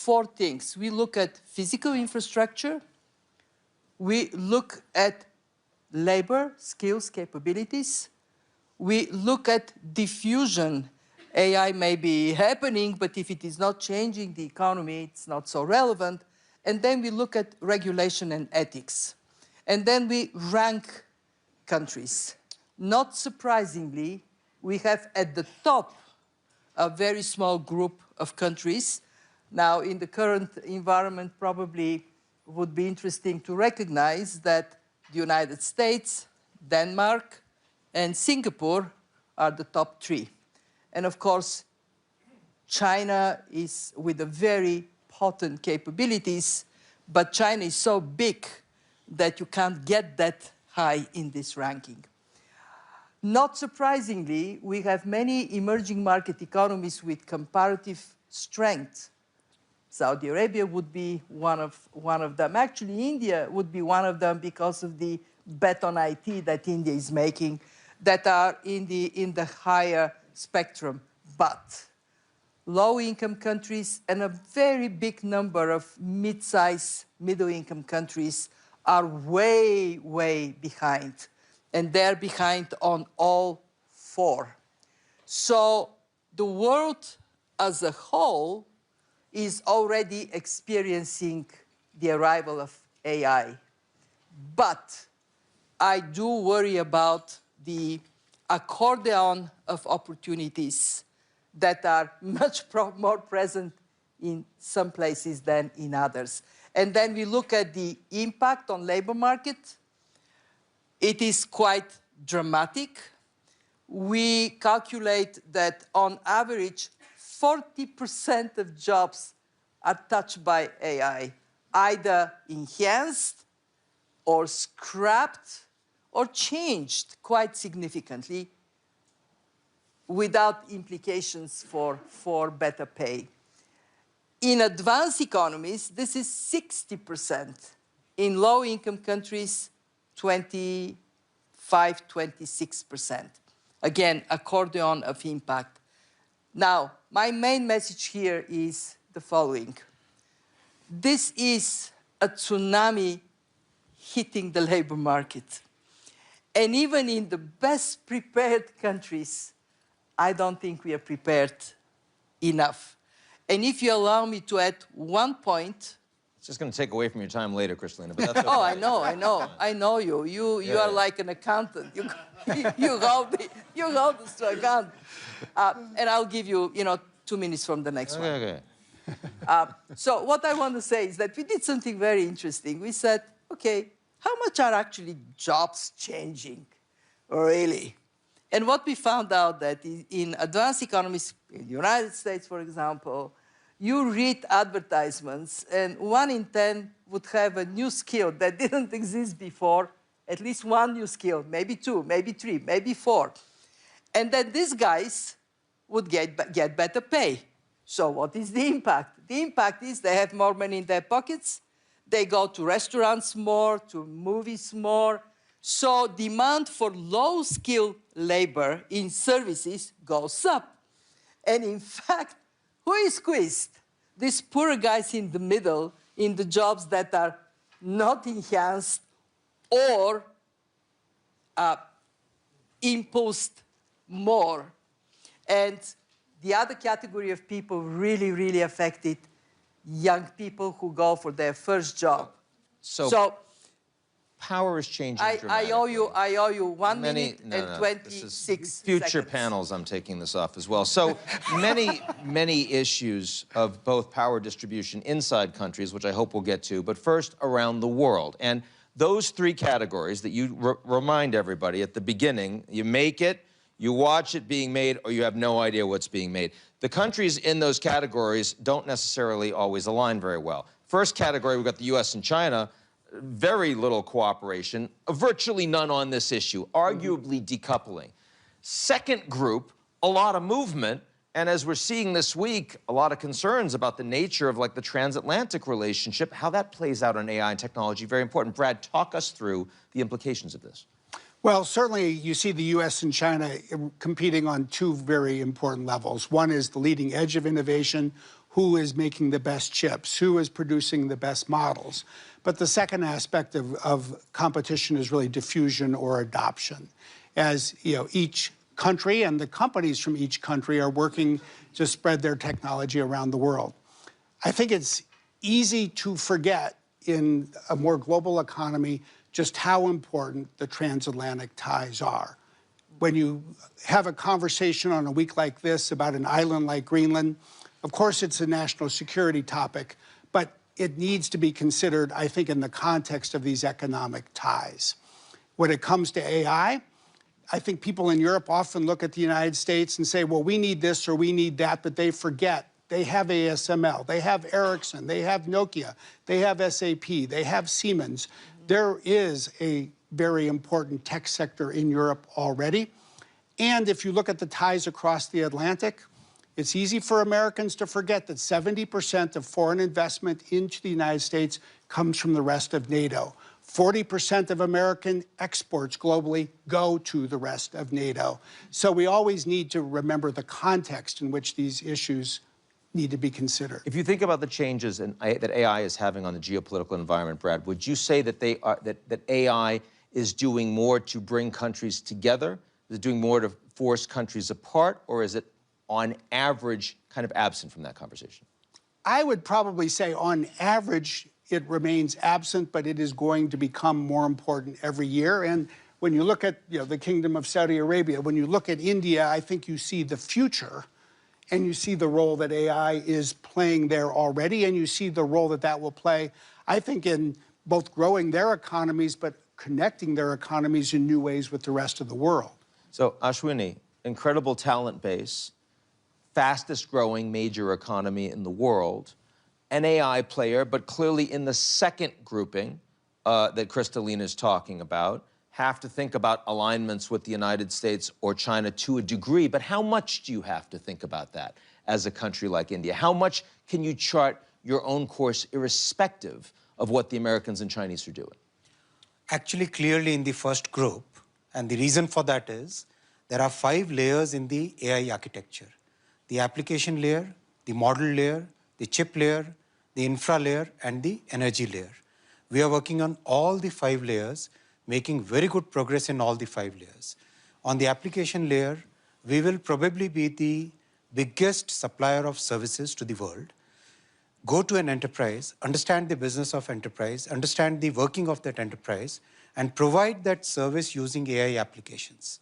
four things. We look at physical infrastructure, we look at labor, skills, capabilities, we look at diffusion. AI may be happening, but if it is not changing the economy, it's not so relevant. And then we look at regulation and ethics. And then we rank countries. Not surprisingly, we have at the top a very small group of countries. Now, in the current environment, probably would be interesting to recognize that the United States, Denmark, and Singapore are the top three. And of course, China is with a very potent capabilities, but China is so big that you can't get that high in this ranking. Not surprisingly, we have many emerging market economies with comparative strength. Saudi Arabia would be one of them. Actually, India would be one of them because of the bet on IT that India is making that are in the higher spectrum. But low-income countries and a very big number of mid-size, middle-income countries are way, way behind. And they're behind on all four. So the world as a whole is already experiencing the arrival of AI. But I do worry about the accordion of opportunities that are much more present in some places than in others. And then we look at the impact on labor market. It is quite dramatic. We calculate that on average, 40% of jobs are touched by AI, either enhanced or scrapped or changed quite significantly without implications for better pay. In advanced economies, this is 60%. In low-income countries, 25, 26%. Again, accordion of impact. Now, my main message here is the following. This is a tsunami hitting the labor market. And even in the best prepared countries, I don't think we are prepared enough. And if you allow me to add one point. It's just going to take away from your time later, Kristalina, but that's okay. Oh, I know you. You are like an accountant. You hold this to account. And I'll give you, 2 minutes from the next one. Okay. So what I want to say is that we did something very interesting. We said, okay, how much are actually jobs changing, really? And what we found out that in advanced economies, in the United States, for example, you read advertisements, and 1 in 10 would have a new skill that didn't exist before, at least one new skill, maybe 2, maybe 3, maybe 4. And then these guys would get better pay. So what is the impact? The impact is they have more money in their pockets, they go to restaurants more, to movies more. So demand for low-skilled labor in services goes up. And in fact, who is squeezed? These poor guys in the middle, in the jobs that are not enhanced or imposed more. And the other category of people really, really affected young people who go for their first job. So power is changing dramatically. I owe you 1 minute and 26 future seconds. panels, I'm taking this off as well. So many issues of both power distribution inside countries, which I hope we'll get to, but first around the world. And those 3 categories that you remind everybody at the beginning, you make it, you watch it being made, or you have no idea what's being made. The countries in those categories don't necessarily always align very well. First category, we've got the US and China. Very little cooperation, virtually none on this issue, arguably decoupling. Second group, a lot of movement, and as we're seeing this week, a lot of concerns about the nature of the transatlantic relationship, how that plays out on AI and technology, very important. Brad, talk us through the implications of this. Well, certainly you see the U.S. and China competing on 2 very important levels. One is the leading edge of innovation, who is making the best chips, who is producing the best models. But the second aspect of competition is really diffusion or adoption. As each country and the companies from each country are working to spread their technology around the world. I think it's easy to forget in a more global economy just how important the transatlantic ties are. When you have a conversation on a week like this about an island like Greenland, of course it's a national security topic, but it needs to be considered, I think, in the context of these economic ties. When it comes to AI, I think people in Europe often look at the United States and say, well, we need this or we need that, but they forget they have ASML, they have Ericsson, they have Nokia, they have SAP, they have Siemens. There is a very important tech sector in Europe already. And if you look at the ties across the Atlantic, it's easy for Americans to forget that 70% of foreign investment into the United States comes from the rest of NATO. 40% of American exports globally go to the rest of NATO. So we always need to remember the context in which these issues need to be considered. If you think about the changes that AI is having on the geopolitical environment, Brad, would you say that that AI is doing more to bring countries together? Is it doing more to force countries apart, or is it, on average, kind of absent from that conversation? I would probably say, on average, it remains absent, but it is going to become more important every year. And when you look at the Kingdom of Saudi Arabia, when you look at India, I think you see the future, and you see the role that AI is playing there already, and you see the role that that will play, I think, in both growing their economies, but connecting their economies in new ways with the rest of the world. So, Ashwini, incredible talent base, fastest growing major economy in the world, an AI player, but clearly in the second grouping that Kristalina is talking about, have to think about alignments with the United States or China to a degree, but how much do you have to think about that as a country like India? How much can you chart your own course irrespective of what the Americans and Chinese are doing? Actually, clearly in the first group, and the reason for that is there are 5 layers in the AI architecture: the application layer, the model layer, the chip layer, the infra layer, and the energy layer. We are working on all the 5 layers, making very good progress in all the 5 layers. On the application layer, we will probably be the biggest supplier of services to the world. Go to an enterprise, understand the business of enterprise, understand the working of that enterprise, and provide that service using AI applications.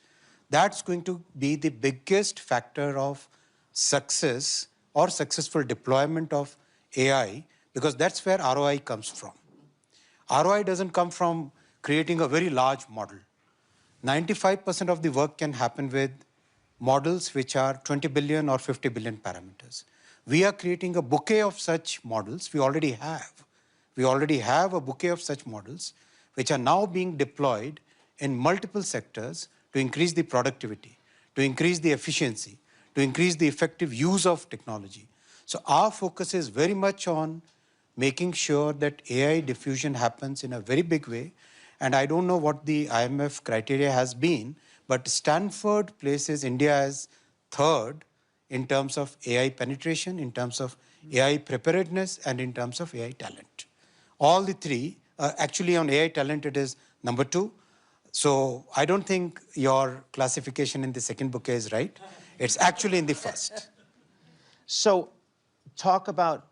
That's going to be the biggest factor of success or successful deployment of AI, because that's where ROI comes from. ROI doesn't come from creating a very large model. 95% of the work can happen with models which are 20 billion or 50 billion parameters. We are creating a bouquet of such models. We already have. We already have a bouquet of such models which are now being deployed in multiple sectors to increase the productivity, to increase the efficiency, to increase the effective use of technology. So our focus is very much on making sure that AI diffusion happens in a very big way. And I don't know what the IMF criteria has been, but Stanford places India as 3rd in terms of AI penetration, in terms of AI preparedness, and in terms of AI talent. All the 3, actually on AI talent it is number 2. So I don't think your classification in the second bouquet is right. It's actually in the first. So talk about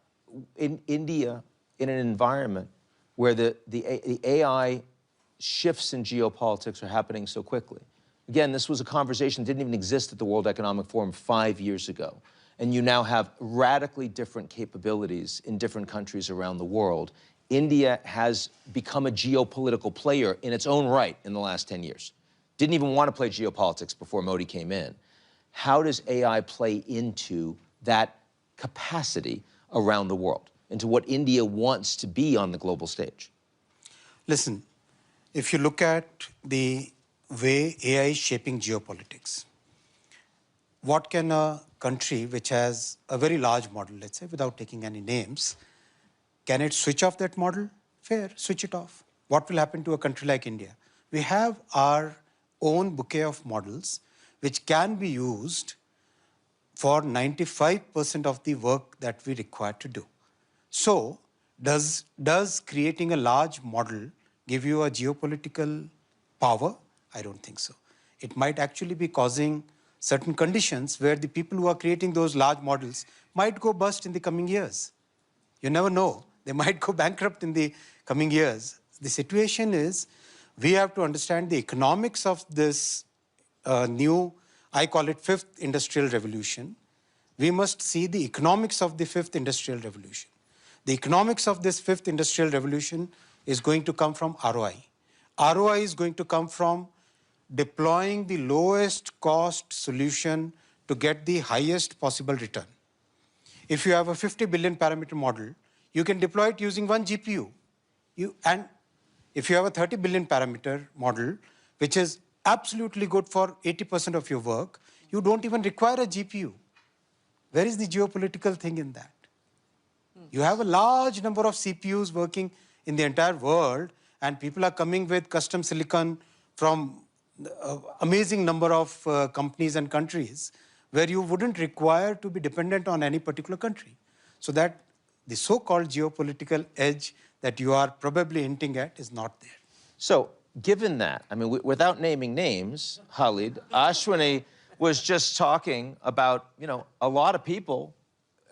in India, in an environment where the AI shifts in geopolitics are happening so quickly. Again, this was a conversation that didn't even exist at the World Economic Forum 5 years ago. And you now have radically different capabilities in different countries around the world. India has become a geopolitical player in its own right in the last 10 years. Didn't even want to play geopolitics before Modi came in. How does AI play into that capacity around the world, into what India wants to be on the global stage? Listen, if you look at the way AI is shaping geopolitics, what can a country which has a very large model, let's say, without taking any names, can it switch off that model? Fair, switch it off. What will happen to a country like India? We have our own bouquet of models which can be used for 95% of the work that we require to do. So, does creating a large model give you a geopolitical power? I don't think so. It might actually be causing certain conditions where the people who are creating those large models might go bust in the coming years. You never know. They might go bankrupt in the coming years. The situation is, we have to understand the economics of this new, I call it fifth industrial revolution. We must see the economics of the fifth industrial revolution. The economics of this fifth industrial revolution is going to come from ROI. ROI is going to come from deploying the lowest cost solution to get the highest possible return. If you have a 50 billion parameter model, you can deploy it using one GPU. And if you have a 30 billion parameter model, which is absolutely good for 80% of your work, you don't even require a GPU. Where is the geopolitical thing in that? You have a large number of CPUs working in the entire world, and people are coming with custom silicon from amazing number of companies and countries where you wouldn't require to be dependent on any particular country. So that the so-called geopolitical edge that you are probably hinting at is not there. So, given that, I mean, without naming names, Khalid, Ashwini was just talking about, you know, a lot of people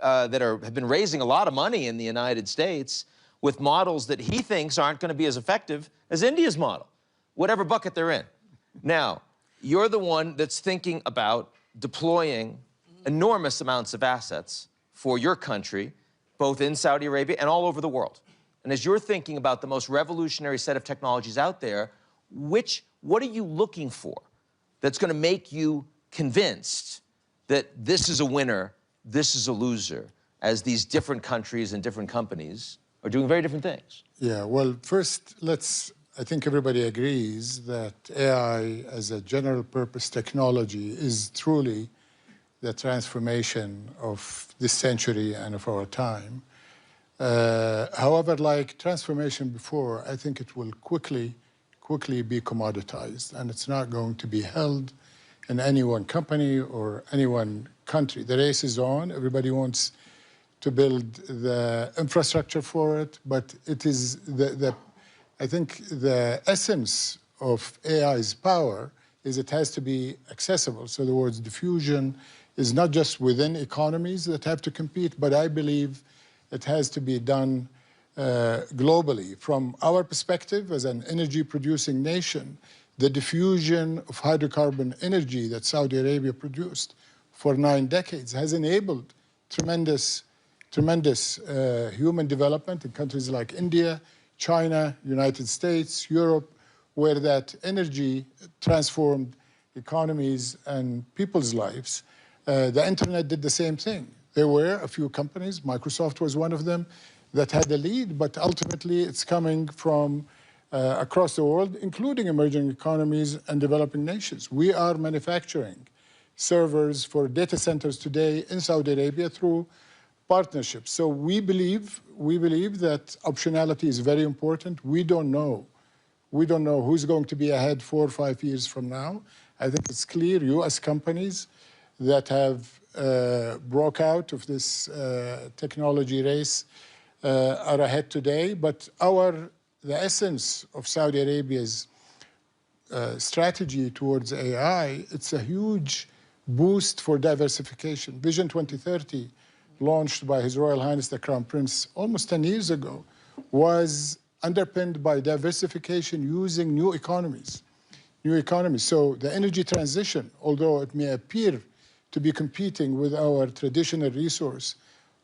that have been raising a lot of money in the United States with models that he thinks aren't going to be as effective as India's model, whatever bucket they're in. Now, you're the one that's thinking about deploying enormous amounts of assets for your country, both in Saudi Arabia and all over the world. And as you're thinking about the most revolutionary set of technologies out there, what are you looking for that's going to make you convinced that this is a winner, this is a loser, as these different countries and different companies are doing very different things? Yeah, well, first, I think everybody agrees that AI as a general purpose technology is truly the transformation of this century and of our time. However, like transformation before, I think it will quickly be commoditized, and it's not going to be held in any one company or any one country. The race is on. Everybody wants to build the infrastructure for it, but it is I think the essence of AI's power is it has to be accessible. So the words diffusion is not just within economies that have to compete, but I believe it has to be done globally. From our perspective as an energy-producing nation, the diffusion of hydrocarbon energy that Saudi Arabia produced for 9 decades has enabled tremendous human development in countries like India, China, United States, Europe, where that energy transformed economies and people's lives. The internet did the same thing. There were a few companies, Microsoft was one of them, that had the lead, but ultimately it's coming from across the world, including emerging economies and developing nations. We are manufacturing servers for data centers today in Saudi Arabia through partnerships. So we believe that optionality is very important. We don't know who's going to be ahead 4 or 5 years from now. I think it's clear U.S. companies that have broke out of this technology race are ahead today. But the essence of Saudi Arabia's strategy towards AI, it's a huge boost for diversification. Vision 2030, launched by His Royal Highness the Crown Prince almost 10 years ago, was underpinned by diversification using new economies. So the energy transition, although it may appear to be competing with our traditional resource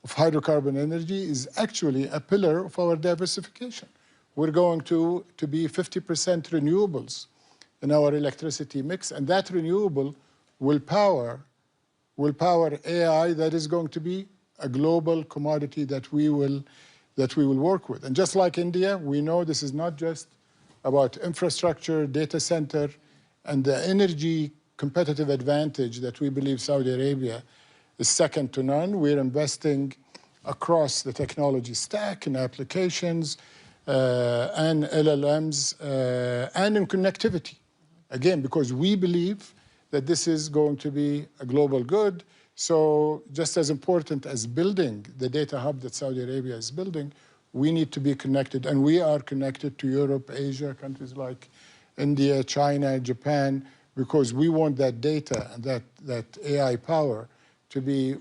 of hydrocarbon energy, is actually a pillar of our diversification. We're going to be 50% renewables in our electricity mix, and that renewable will power AI that is going to be a global commodity that we will work with. And just like India, we know this is not just about infrastructure, data center, and the energy competitive advantage that we believe Saudi Arabia is second to none. We're investing across the technology stack in applications and LLMs and in connectivity. Again, because we believe that this is going to be a global good. So just as important as building the data hub that Saudi Arabia is building, we need to be connected, and we are connected to Europe, Asia, countries like India, China, Japan, because we want that data and that AI power to be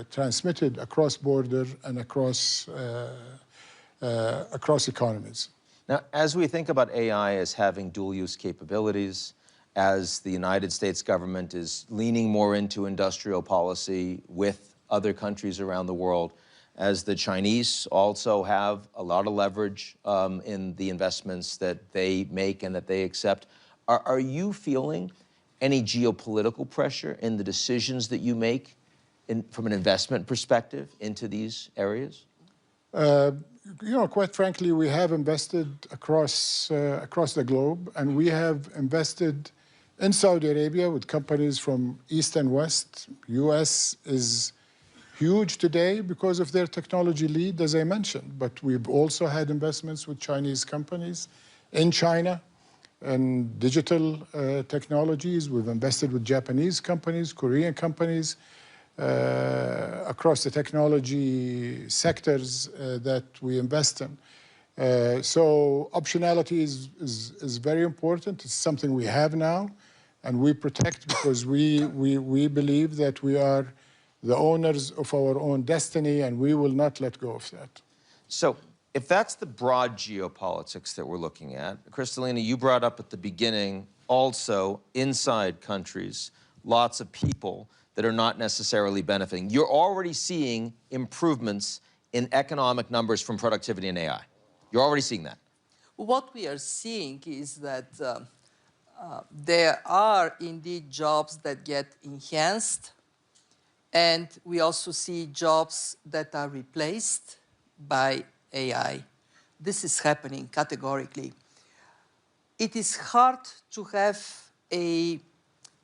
transmitted across border and across economies. Now, as we think about AI as having dual-use capabilities, as the United States government is leaning more into industrial policy with other countries around the world, as the Chinese also have a lot of leverage in the investments that they make and that they accept, are you feeling any geopolitical pressure in the decisions that you make from an investment perspective into these areas? Quite frankly, we have invested across the globe, and we have invested in Saudi Arabia with companies from East and West. U.S. is huge today because of their technology lead, as I mentioned, but we've also had investments with Chinese companies in China and digital technologies. We've invested with Japanese companies, Korean companies, across the technology sectors that we invest in. So optionality is very important. It's something we have now, and we protect because we believe that we are the owners of our own destiny, and we will not let go of that. So if that's the broad geopolitics that we're looking at, Kristalina, you brought up at the beginning also inside countries, lots of people that are not necessarily benefiting. You're already seeing improvements in economic numbers from productivity and AI. You're already seeing that. What we are seeing is that there are indeed jobs that get enhanced, and we also see jobs that are replaced by AI. This is happening categorically. It is hard to have a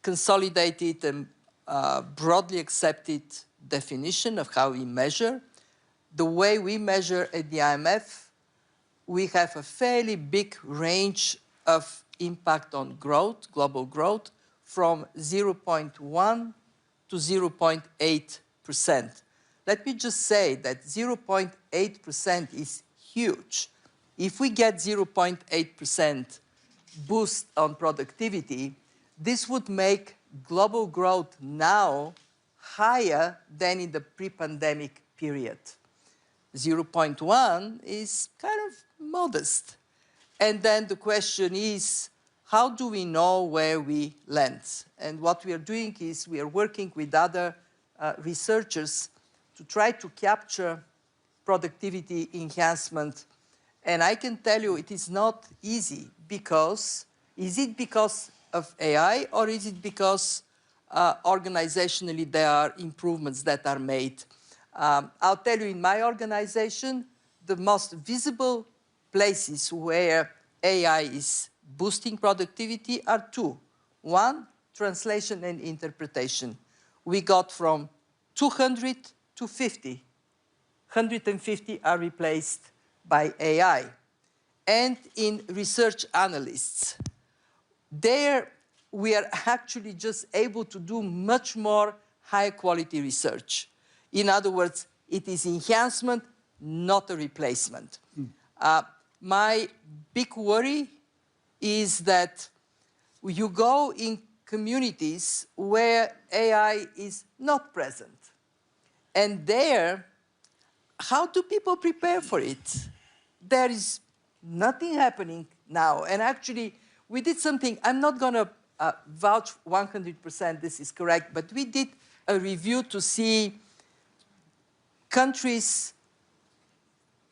consolidated and broadly accepted definition of how we measure. The way we measure at the IMF, we have a fairly big range of impact on growth, global growth, from 0.1 to 0.8%. Let me just say that 0.8% is huge. If we get 0.8% boost on productivity, this would make global growth now higher than in the pre-pandemic period. 0.1 is kind of modest. And then the question is, how do we know where we land? And what we are doing is we are working with other researchers to try to capture productivity enhancement. And I can tell you it is not easy because, is it because of AI or is it because organizationally there are improvements that are made? I'll tell you, in my organization, the most visible places where AI is boosting productivity are two. One, translation and interpretation. We got from 200 to 50. 150 are replaced by AI. And in research analysts, there we are actually just able to do much more high quality research. In other words, it is enhancement, not a replacement. My big worry is that you go in communities where AI is not present. And there, how do people prepare for it? There is nothing happening now. And actually, we did something, I'm not going to vouch 100% this is correct, but we did a review to see countries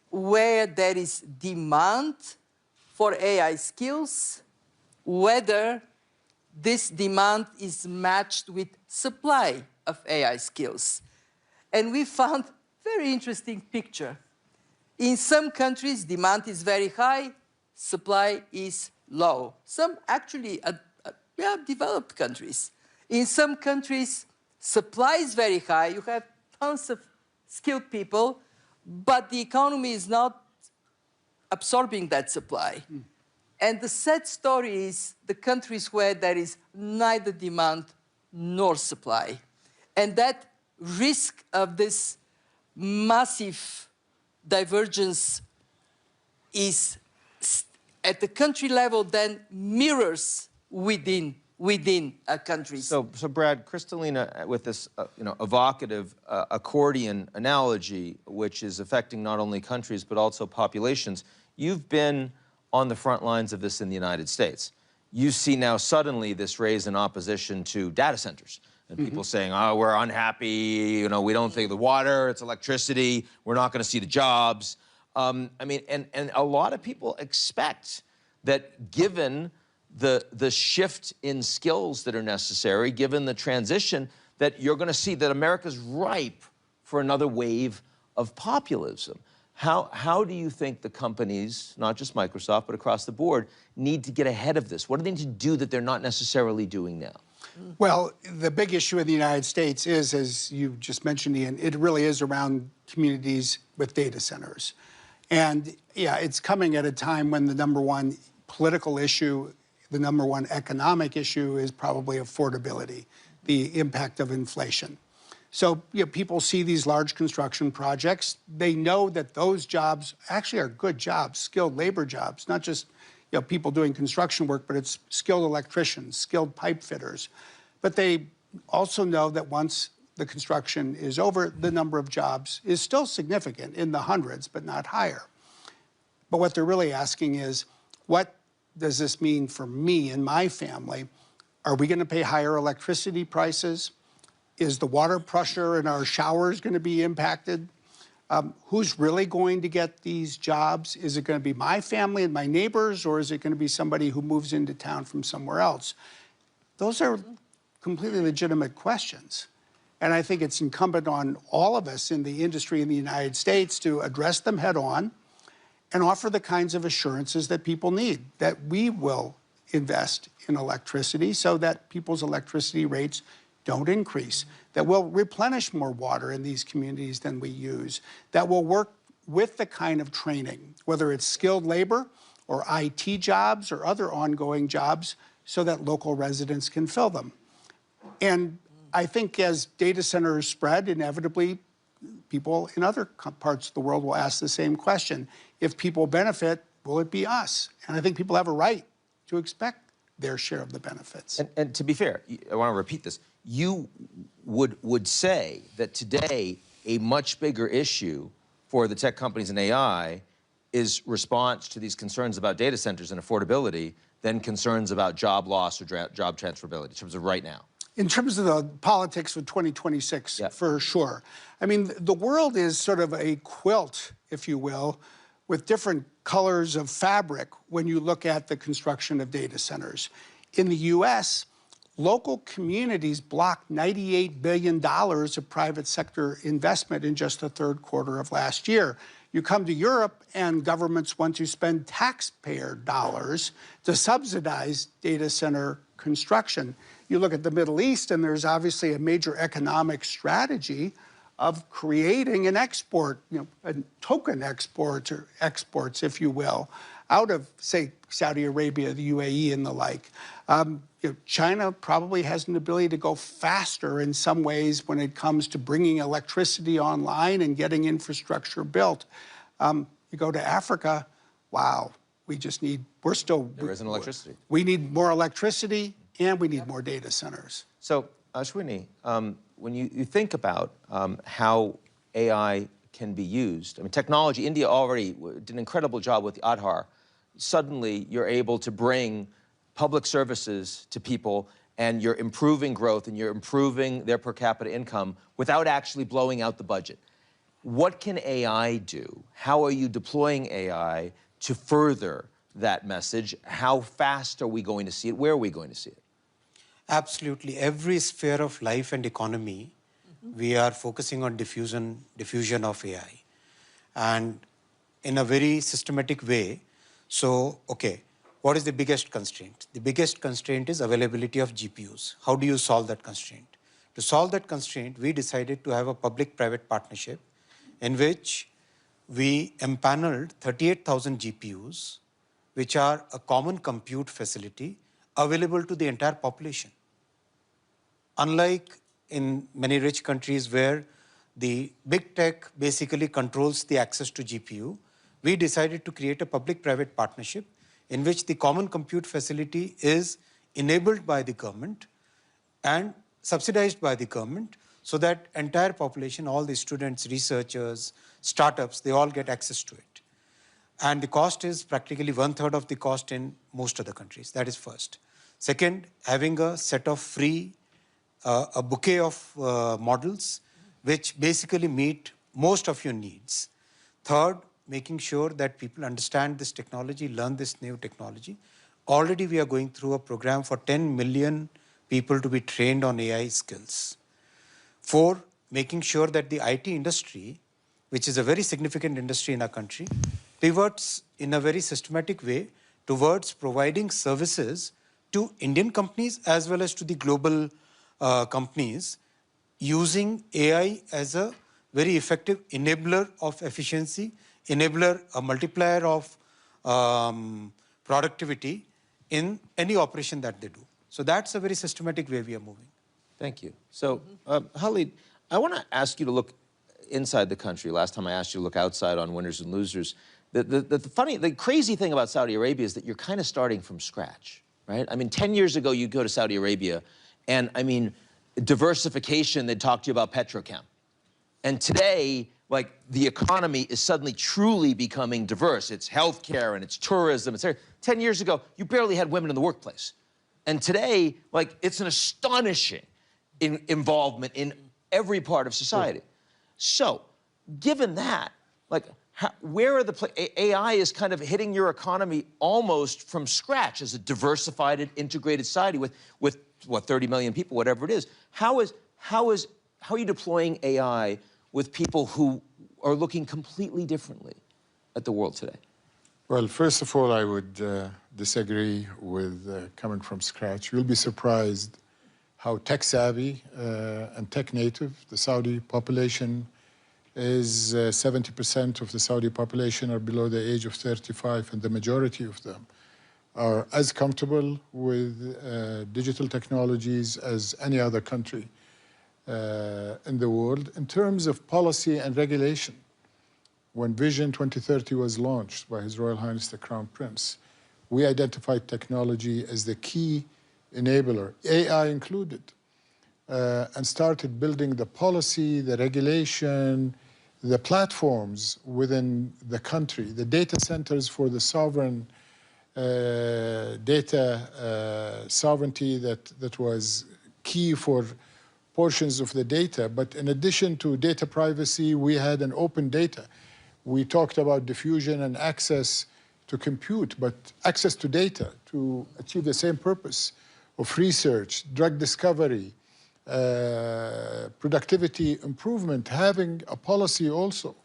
where there is demand for AI skills, whether this demand is matched with supply of AI skills. And we found a very interesting picture. In some countries, demand is very high, supply is low. Some actually developed countries. In some countries, supply is very high. You have tons of skilled people, but the economy is not absorbing that supply. And the sad story is the countries where there is neither demand nor supply. And that risk of this massive divergence is at the country level then mirrors within countries. So Brad, Kristalina, with this evocative accordion analogy, which is affecting not only countries but also populations, you've been on the front lines of this in the United States. You see now suddenly this raise in opposition to data centers. And people saying, oh, we're unhappy, we don't think the water, it's electricity, we're not going to see the jobs. I mean, and a lot of people expect that given the shift in skills that are necessary, given the transition, that you're going to see that America's ripe for another wave of populism. How do you think the companies, not just Microsoft, but across the board, need to get ahead of this? What do they need to do that they're not necessarily doing now? Well, the big issue in the United States is, as you just mentioned, Ian, it really is around communities with data centers. And yeah, it's coming at a time when the #1 political issue, the #1 economic issue is probably affordability, the impact of inflation. So people see these large construction projects. They know that those jobs actually are good jobs, skilled labor jobs, not just people doing construction work, but it's skilled electricians, skilled pipe fitters. But they also know that once the construction is over, the number of jobs is still significant, in the hundreds, but not higher. But what they're really asking is, what does this mean for me and my family? Are we going to pay higher electricity prices? Is the water pressure in our showers going to be impacted? Who's really going to get these jobs? Is it going to be my family and my neighbors, or is it going to be somebody who moves into town from somewhere else? Those are completely legitimate questions. And I think it's incumbent on all of us in the industry in the United States to address them head on and offer the kinds of assurances that people need, that we will invest in electricity so that people's electricity rates don't increase, that we'll replenish more water in these communities than we use, that will work with the kind of training, whether it's skilled labor or IT jobs or other ongoing jobs, so that local residents can fill them. And I think as data centers spread, inevitably, people in other parts of the world will ask the same question. If people benefit, will it be us? And I think people have a right to expect their share of the benefits. And to be fair, I want to repeat this. You would say that today a much bigger issue for the tech companies in AI is response to these concerns about data centers and affordability than concerns about job loss or job transferability in terms of right now. In terms of the politics of 2026, for sure. I mean, the world is sort of a quilt, if you will, with different colors of fabric when you look at the construction of data centers. In the US, local communities blocked $98 billion of private sector investment in just the third quarter of last year. You come to Europe and governments want to spend taxpayer dollars to subsidize data center construction. You look at the Middle East and there's obviously a major economic strategy of creating an export, a token export or exports, if you will, out of, say, Saudi Arabia, the UAE and the like. China probably has an ability to go faster in some ways when it comes to bringing electricity online and getting infrastructure built. You go to Africa, wow, there isn't electricity. We need more electricity and we need more data centers. So, Ashwini, when you think about how AI can be used, I mean, technology, India already did an incredible job with the Aadhaar. Suddenly, you're able to bring public services to people, and you're improving growth, and you're improving their per capita income without actually blowing out the budget. What can AI do? How are you deploying AI to further that message? How fast are we going to see it? Where are we going to see it? Absolutely. Every sphere of life and economy, we are focusing on diffusion of AI. And in a very systematic way. So, okay, what is the biggest constraint? The biggest constraint is availability of GPUs. How do you solve that constraint? To solve that constraint, we decided to have a public-private partnership in which we empaneled 38,000 GPUs, which are a common compute facility available to the entire population. Unlike in many rich countries where the big tech basically controls the access to GPU, we decided to create a public-private partnership in which the common compute facility is enabled by the government and subsidized by the government, so that entire population, all the students, researchers, startups, they all get access to it. And the cost is practically 1/3 of the cost in most other countries. That is first. Second, having a set of free, a bouquet of models which basically meet most of your needs. Third, making sure that people understand this technology, learn this new technology. Already we are going through a program for 10 million people to be trained on AI skills. Four, making sure that the IT industry, which is a very significant industry in our country, pivots in a very systematic way towards providing services to Indian companies as well as to the global companies, using AI as a very effective enabler of efficiency, enabler, a multiplier of productivity in any operation that they do. So that's a very systematic way we are moving. Thank you. So, Khalid, I want to ask you to look inside the country. Last time I asked you to look outside on winners and losers. The crazy thing about Saudi Arabia is that you're kind of starting from scratch, right? I mean, 10 years ago, you go to Saudi Arabia, and I mean, diversification, they'd talk to you about petrochem. And today, like, the economy is suddenly truly becoming diverse. It's healthcare and it's tourism. It's 10 years ago, you barely had women in the workplace. And today, like, it's an astonishing involvement in every part of society. So, given that, like, where are AI is kind of hitting your economy almost from scratch as a diversified and integrated society with what, 30 million people, whatever it is. How are you deploying AI with people who are looking completely differently at the world today? Well, first of all, I would disagree with coming from scratch. You'll be surprised how tech-savvy and tech-native the Saudi population is. 70% of the Saudi population are below the age of 35, and the majority of them are as comfortable with digital technologies as any other country in the world. In terms of policy and regulation, when Vision 2030 was launched by His Royal Highness the Crown Prince, we identified technology as the key enabler, AI included, and started building the policy, the regulation, the platforms within the country, the data centers for the sovereign data sovereignty that was key for portions of the data. But in addition to data privacy, we had an open data. We talked about diffusion and access to compute, but access to data to achieve the same purpose of research, drug discovery, productivity improvement. Having a policy also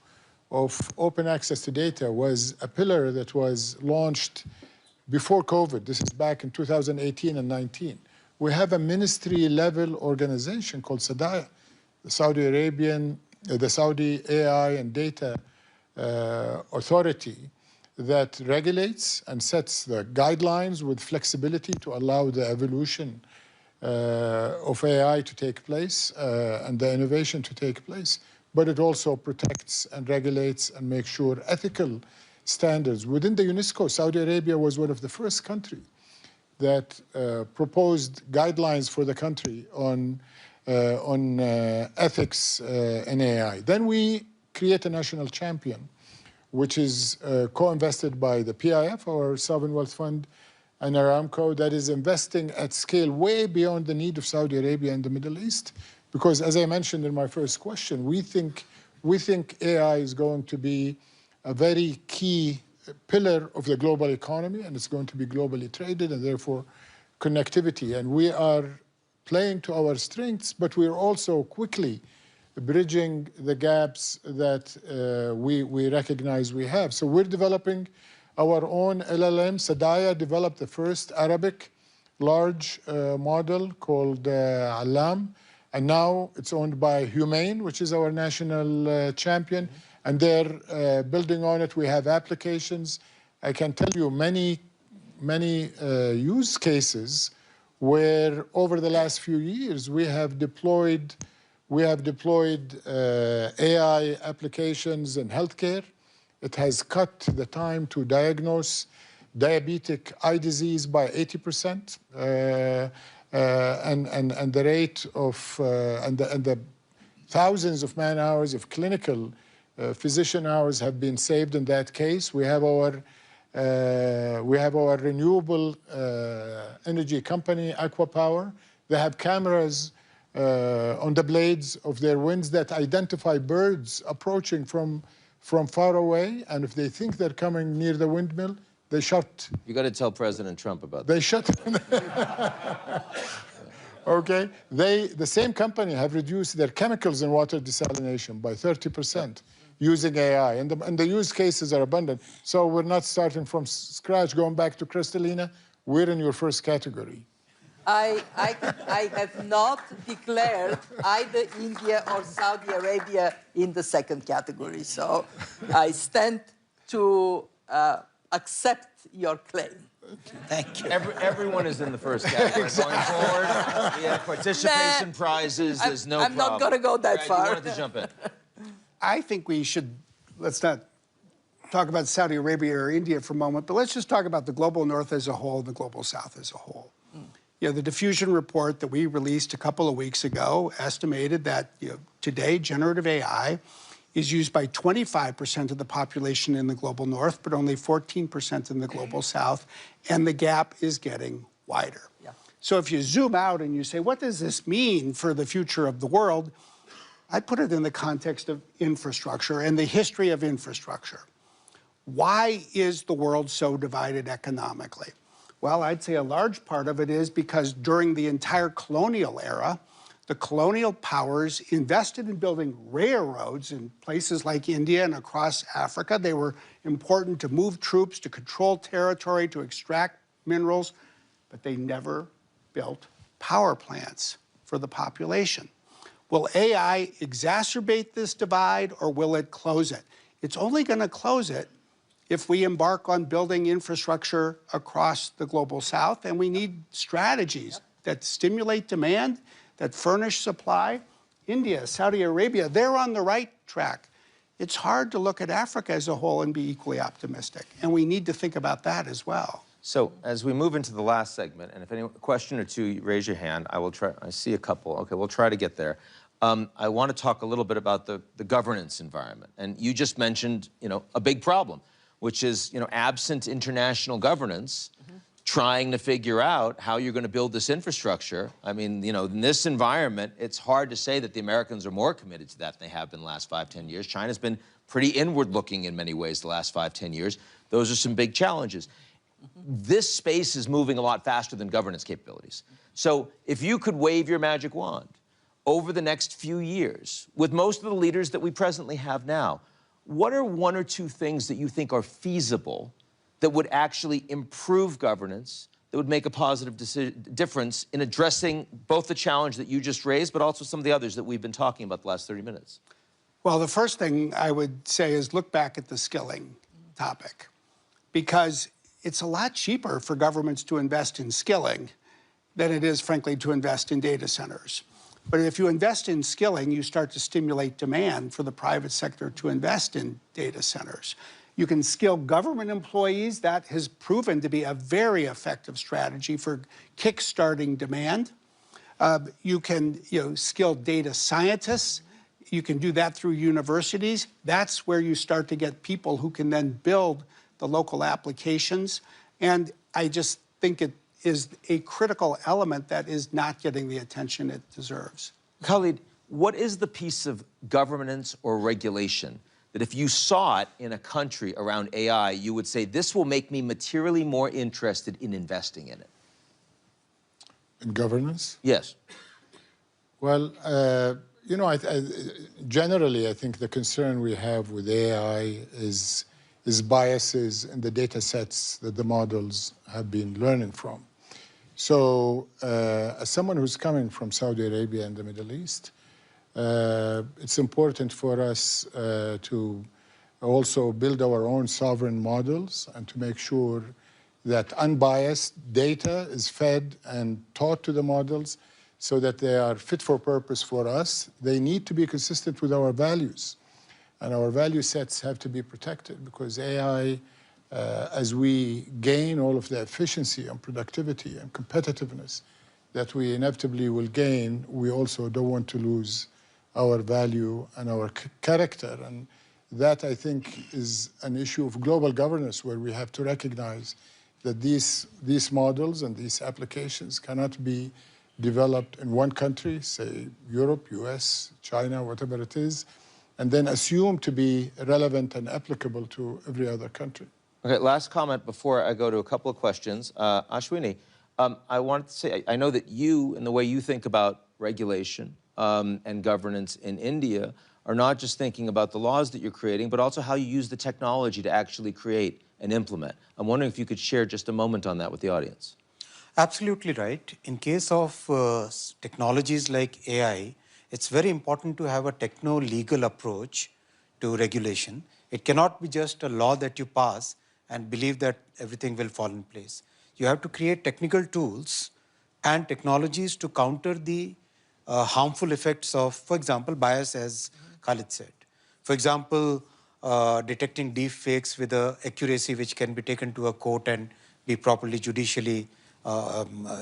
of open access to data was a pillar that was launched before COVID. This is back in 2018 and 19. We have a ministry-level organization called SADAIA, the Saudi AI and Data Authority, that regulates and sets the guidelines with flexibility to allow the evolution of AI to take place and the innovation to take place. But it also protects and regulates and makes sure ethical standards. Within the UNESCO, Saudi Arabia was one of the first countries that proposed guidelines for the country on ethics in AI. Then we create a national champion, which is co-invested by the PIF, our sovereign wealth fund, and Aramco, that is investing at scale way beyond the need of Saudi Arabia and the Middle East. Because as I mentioned in my first question, we think AI is going to be a very key pillar of the global economy, and it's going to be globally traded, and therefore connectivity. And we are playing to our strengths, but we're also quickly bridging the gaps that we recognize we have. So we're developing our own LLM. SADAIA developed the first Arabic large model called Alam, and now it's owned by Humane, which is our national champion, and they're building on it. We have applications. I can tell you many use cases where over the last few years we have deployed AI applications in healthcare. It has cut the time to diagnose diabetic eye disease by 80%, and the rate of and the thousands of man hours of clinical physician hours have been saved in that case. We have our renewable energy company, Aqua Power. They have cameras on the blades of their winds that identify birds approaching from far away, and if they think they're coming near the windmill, they shut. You got to tell President Trump about that. They shut. Okay, the same company have reduced their chemicals in water desalination by 30% using AI, and the use cases are abundant. So we're not starting from scratch. Going back to Kristalina, we're in your first category. I have not declared either India or Saudi Arabia in the second category, so I stand to accept your claim. Thank you. Everyone is in the first category. Going forward, we have participation prizes. There's no problem. I'm not going to go that far. You wanted to jump in. I think we should, let's not talk about Saudi Arabia or India for a moment, but let's just talk about the global north as a whole and the global south as a whole. You know, the diffusion report that we released a couple of weeks ago estimated that today generative AI is used by 25% of the population in the global north, but only 14% in the global south, and the gap is getting wider. Yeah. So if you zoom out and you say, what does this mean for the future of the world? I put it in the context of infrastructure and the history of infrastructure. Why is the world so divided economically? Well, I'd say a large part of it is because during the entire colonial era, the colonial powers invested in building railroads in places like India and across Africa. They were important to move troops, to control territory, to extract minerals, but they never built power plants for the population. Will AI exacerbate this divide, or will it close it? It's only going to close it if we embark on building infrastructure across the global south, and we need strategies that stimulate demand, that furnish supply. India, Saudi Arabia, they're on the right track. It's hard to look at Africa as a whole and be equally optimistic, and we need to think about that as well. So as we move into the last segment, and if any question or two, raise your hand. I will try. I see a couple. Okay, we'll try to get there. I want to talk a little bit about the governance environment. And you just mentioned, a big problem, which is, absent international governance, trying to figure out how you're going to build this infrastructure. I mean, in this environment, it's hard to say that the Americans are more committed to that than they have been the last 5, 10 years. China's been pretty inward-looking in many ways the last 5, 10 years. Those are some big challenges. This space is moving a lot faster than governance capabilities. So if you could wave your magic wand over the next few years, with most of the leaders that we presently have now, what are 1 or 2 things that you think are feasible that would actually improve governance, that would make a positive difference in addressing both the challenge that you just raised, but also some of the others that we've been talking about the last 30 minutes? Well, the first thing I would say is look back at the skilling topic, because it's a lot cheaper for governments to invest in skilling than it is, frankly, to invest in data centers. But if you invest in skilling, you start to stimulate demand for the private sector to invest in data centers. You can skill government employees. That has proven to be a very effective strategy for kickstarting demand. You can skill data scientists. You can do that through universities. That's where you start to get people who can then build the local applications. And I just think it is a critical element that is not getting the attention it deserves. Khalid, what is the piece of governance or regulation that if you saw it in a country around AI, you would say, this will make me materially more interested in investing in it? In governance? Yes. Well, generally, I think the concern we have with AI is biases in the data sets that the models have been learning from. So as someone who's coming from Saudi Arabia and the Middle East, it's important for us to also build our own sovereign models and to make sure that unbiased data is fed and taught to the models so that they are fit for purpose for us. They need to be consistent with our values. And our value sets have to be protected because AI, as we gain all of the efficiency and productivity and competitiveness that we inevitably will gain, we also don't want to lose our value and our character. And that, I think, is an issue of global governance where we have to recognize that these models and these applications cannot be developed in one country, say Europe, US, China, whatever it is, and then assume to be relevant and applicable to every other country. Okay, last comment before I go to a couple of questions. Ashwini, I wanted to say, I know that you and the way you think about regulation and governance in India are not just thinking about the laws that you're creating, but also how you use the technology to actually create and implement. I'm wondering if you could share just a moment on that with the audience. Absolutely right. In case of technologies like AI, it's very important to have a techno-legal approach to regulation. It cannot be just a law that you pass and believe that everything will fall in place. You have to create technical tools and technologies to counter the harmful effects of, for example, bias, as Khalid said. For example, detecting deep fakes with an accuracy which can be taken to a court and be properly judicially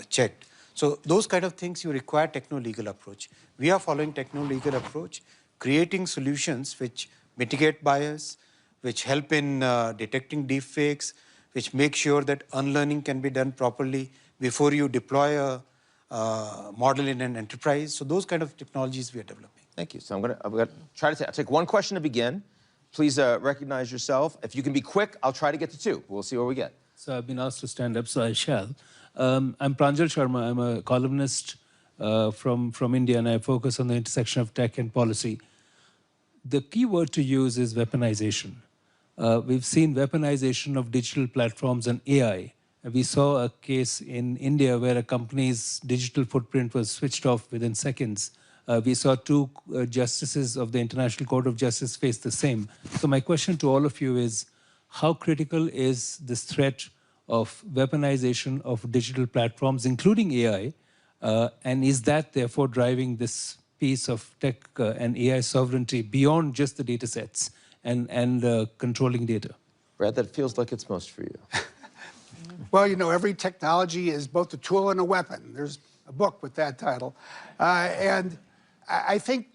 checked. So those kind of things you require techno-legal approach. We are following techno-legal approach, creating solutions which mitigate bias, which help in detecting deep fakes, which make sure that unlearning can be done properly before you deploy a model in an enterprise. So those kind of technologies we are developing. Thank you. So I'm gonna try to take one question to begin. Please recognize yourself. If you can be quick, I'll try to get to two. We'll see where we get. So I've been asked to stand up, so I shall. I'm Pranjal Sharma. I'm a columnist from India, and I focus on the intersection of tech and policy. The key word to use is weaponization. We've seen weaponization of digital platforms and AI. We saw a case in India where a company's digital footprint was switched off within seconds. We saw two justices of the International Court of Justice face the same. So my question to all of you is, how critical is this threat of weaponization of digital platforms, including AI, and is that therefore driving this piece of tech and AI sovereignty beyond just the data sets and controlling data? Brad, that feels like it's most for you. Well, you know, every technology is both a tool and a weapon. There's a book with that title. And I think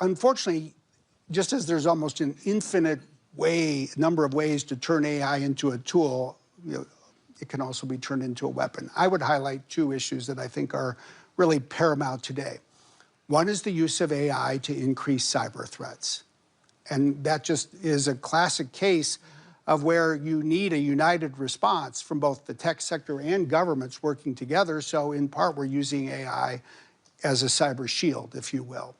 unfortunately, just as there's almost an infinite number of ways to turn AI into a tool, you know, it can also be turned into a weapon. I would highlight two issues that I think are really paramount today. One is the use of AI to increase cyber threats. And that just is a classic case of where you need a united response from both the tech sector and governments working together. So in part, we're using AI as a cyber shield, if you will.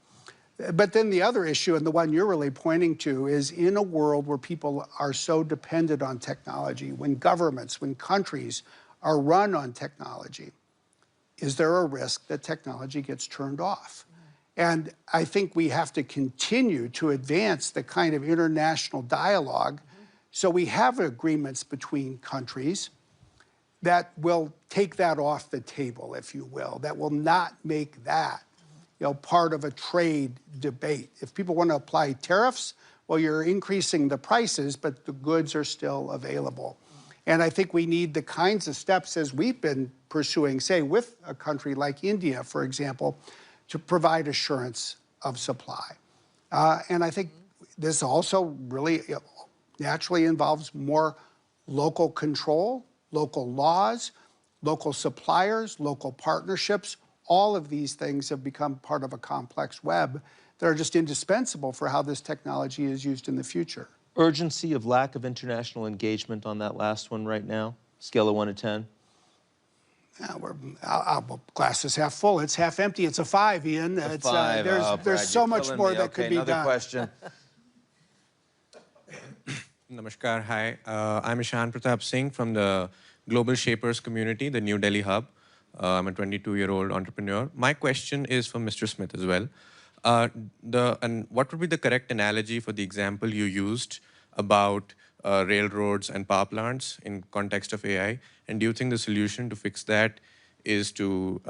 But then the other issue, and the one you're really pointing to, is in a world where people are so dependent on technology, when governments, when countries are run on technology, is there a risk that technology gets turned off? And I think we have to continue to advance the kind of international dialogue so we have agreements between countries that will take that off the table, if you will, that will not make that, you know, part of a trade debate. If people want to apply tariffs, well, you're increasing the prices, but the goods are still available. And I think we need the kinds of steps as we've been pursuing, say, with a country like India, for example, to provide assurance of supply. And I think this also really naturally involves more local control, local laws, local suppliers, local partnerships. All of these things have become part of a complex web that are just indispensable for how this technology is used in the future. Urgency of lack of international engagement on that last one right now? Scale of 1 to 10? Glass is half full. It's half empty. It's a 5, Ian. It's 5. There's Brad, so much more that could be another done. Question. Namaskar. Hi. I'm Ishan Pratap Singh from the Global Shapers community, the New Delhi hub. I'm a 22-year-old entrepreneur. My question is for Mr. Smith as well. And what would be the correct analogy for the example you used about railroads and power plants in context of AI? And do you think the solution to fix that is to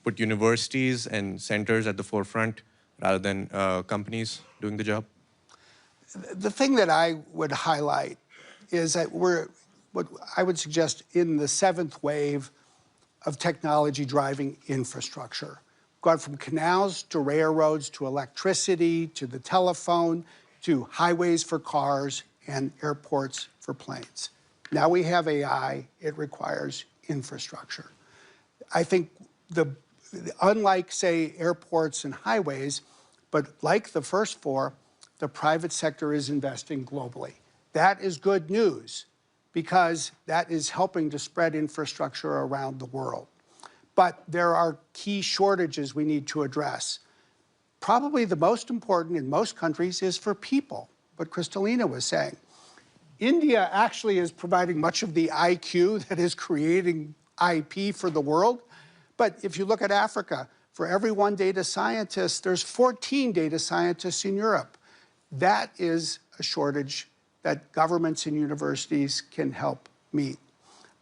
put universities and centers at the forefront rather than companies doing the job? The thing that I would highlight is that what I would suggest, in the seventh wave of technology driving infrastructure. Gone from canals to railroads to electricity to the telephone to highways for cars and airports for planes. Now we have AI, it requires infrastructure. I think unlike, say, airports and highways, but like the first four, the private sector is investing globally. That is good news because that is helping to spread infrastructure around the world. But there are key shortages we need to address. Probably the most important in most countries is for people, what Kristalina was saying. India actually is providing much of the IQ that is creating IP for the world. But if you look at Africa, for every one data scientist, there's 14 data scientists in Europe. That is a shortage that governments and universities can help meet.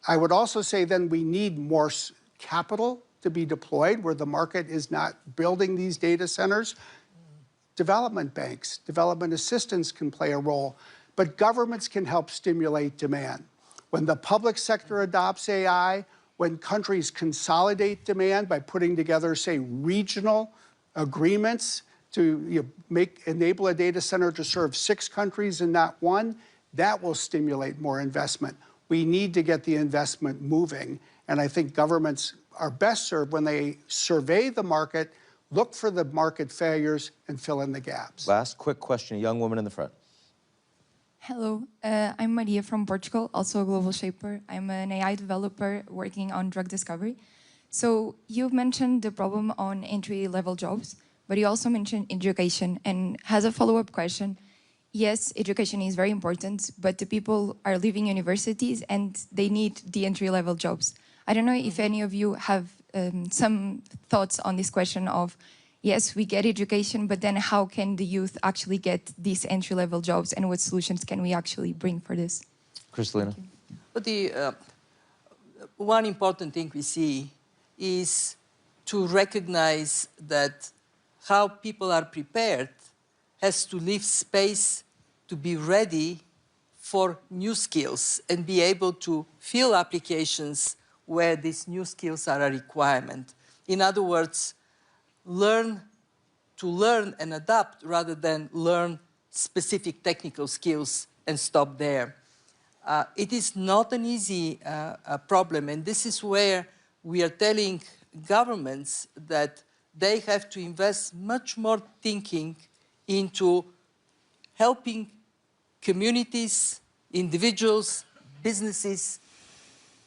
I would also say then we need more capital to be deployed where the market is not building these data centers. Development banks, development assistance can play a role, but governments can help stimulate demand. When the public sector adopts AI, when countries consolidate demand by putting together, say, regional agreements to enable a data center to serve 6 countries and not 1, that will stimulate more investment. We need to get the investment moving, and I think governments are best served when they survey the market, look for the market failures, and fill in the gaps. Last quick question, a young woman in the front. Hello, I'm Maria from Portugal, also a global shaper. I'm an AI developer working on drug discovery. So you've mentioned the problem on entry-level jobs, but you also mentioned education. And as a follow-up question, yes, education is very important, but the people are leaving universities and they need the entry-level jobs. I don't know if any of you have some thoughts on this question of, yes, we get education, but then how can the youth actually get these entry-level jobs, and what solutions can we actually bring for this? Kristalina? But one important thing we see is to recognize that how people are prepared has to leave space to be ready for new skills and be able to fill applications where these new skills are a requirement. In other words, learn and adapt rather than learn specific technical skills and stop there. It is not an easy problem, and this is where we are telling governments that they have to invest much more thinking into helping communities, individuals, businesses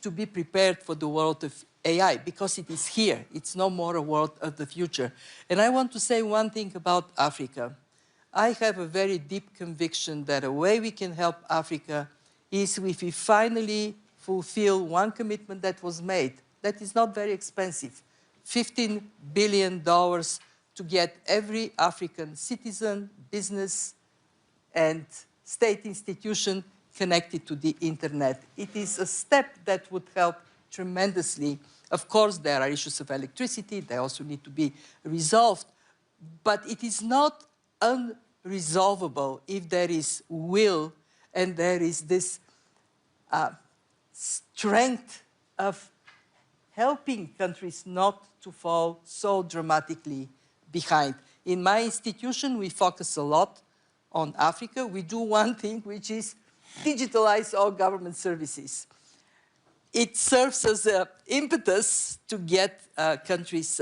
to be prepared for the world of AI, because it is here. It's no more a world of the future. And I want to say one thing about Africa. I have a very deep conviction that a way we can help Africa is if we finally fulfill one commitment that was made. That is not very expensive. $15 billion to get every African citizen, business, and state institution connected to the internet. It is a step that would help tremendously. Of course, there are issues of electricity. They also need to be resolved. But it is not unresolvable if there is will and there is this strength of helping countries not to fall so dramatically behind. In my institution, we focus a lot on Africa. We do one thing, which is digitalize all government services. It serves as an impetus to get countries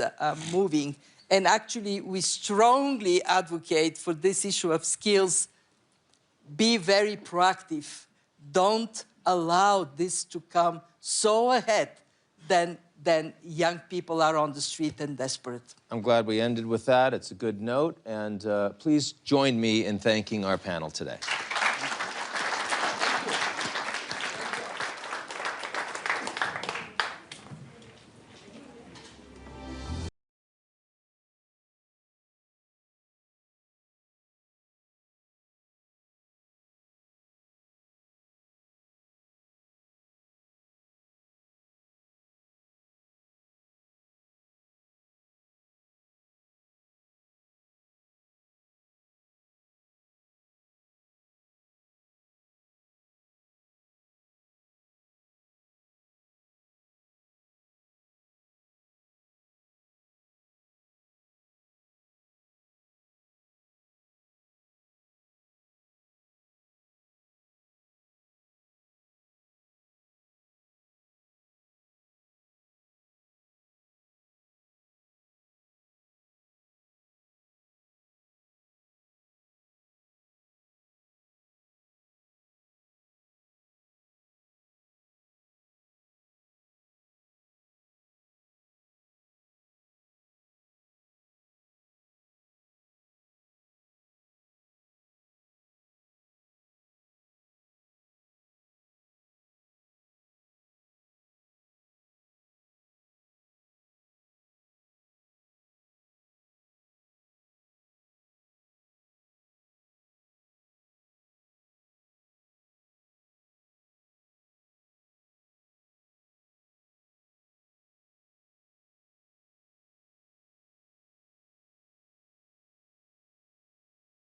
moving. And actually, we strongly advocate for this issue of skills. Be very proactive. Don't allow this to come so ahead than young people are on the street and desperate. I'm glad we ended with that. It's a good note. And please join me in thanking our panel today.